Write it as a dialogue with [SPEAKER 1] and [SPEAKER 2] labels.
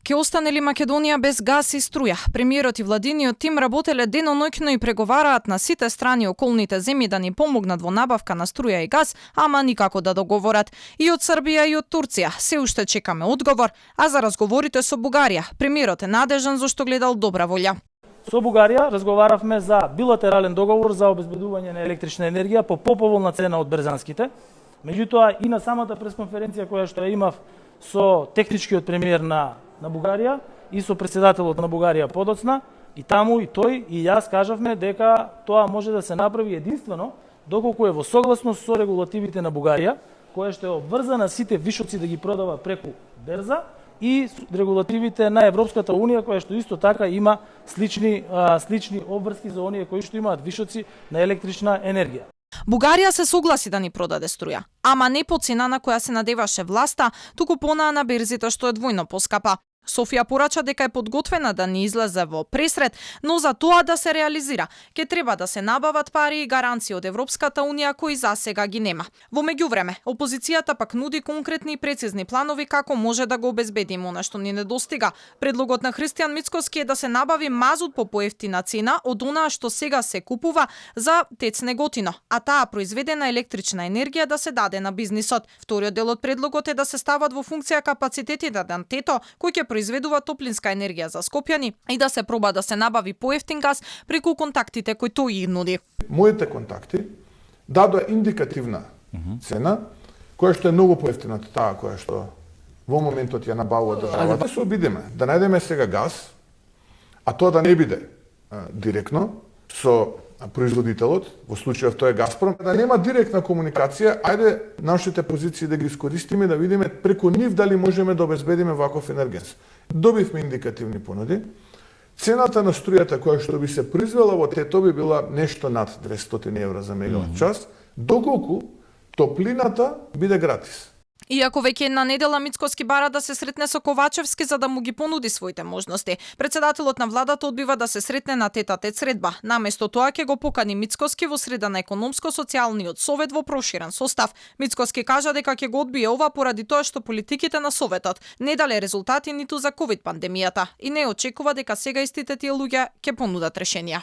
[SPEAKER 1] Ке остане ли Македонија без газ и струја? Премиерот и владиниот тим работеле деноноќно и преговараат на сите страни околните земји да ни помогнат во набавка на струја и газ, ама никако да договорат. И од Србија и од Турција се уште чекаме одговор, а за разговорите со Бугарија, премиерот е надежан зашто гледал добра волја.
[SPEAKER 2] Со Бугарија разговаравме за билатерален договор за обезбедување на електрична енергија по поповолна цена од брзанските. Меѓутоа и на самата пресконференција која што ја имав со техничкиот премиер на Бугарија и со претседателот на Бугарија подоцна, и таму и тој и јас кажавме дека тоа може да се направи единствено доколку е во согласност со регулативите на Бугарија, која што е обврзана сите вишоци да ги продава преку берза, и регулативите на Европската унија, која што исто така има слични обврски за оние кои што имаат вишоци на електрична енергија.
[SPEAKER 1] Бугарија се согласи да ни продаде струја, ама не по цена на која се надеваше власта, туку понаа на берзите што е двојно поскапа. Софија порача дека е подготвена да ни излезе во пресред, но за тоа да се реализира, ќе треба да се набават пари и гаранции од Европската унија кои засега ги нема. Во меѓувреме, опозицијата пак нуди конкретни и прецизни планови како може да го обезбедиме она што ни недостига. Предлогот на Христијан Мицкоски е да се набави мазут по поевтина цена од онаа што сега се купува за ТЕЦ Неготино, а таа произведена електрична енергија да се даде на бизнисот. Вториот дел од предлогот е да се стават во функција капацитетите на ТЕТО кој ќе произведува топлинска енергија за скопјани и да се проба да се набави поевтин газ преку контактите кои тој ги нуди.
[SPEAKER 3] Моите контакти дадоа индикативна цена, која што е многу поевтина од таа која што во моментот ја набавува државата. Да се обидеме да најдеме сега газ, а тоа да не биде директно со производителот, во случајов тоа е Газпром, да нема директна комуникација, ајде нашите позиции да ги искористиме, да видиме преку нив дали можеме да обезбедиме ваков енергенс. Добивме индикативни понуди. Цената на струјата која што би се произвела во ТЕТО би била нешто над 200 евра за мегават час, доколку топлината биде гратис.
[SPEAKER 1] Иако веќе една недела Мицкоски бара да се сретне со Ковачевски за да му ги понуди своите можности, претседателот на владата одбива да се сретне на тет-а-тет средба. Наместо тоа ќе го покани Мицкоски во среда на економско-социјалниот совет во проширен состав. Мицкоски кажа дека ќе го одбие ова поради тоа што политиките на советот не дале резултати ниту за ковид пандемијата и не очекува дека сега истите тие луѓе ќе понудат решенија.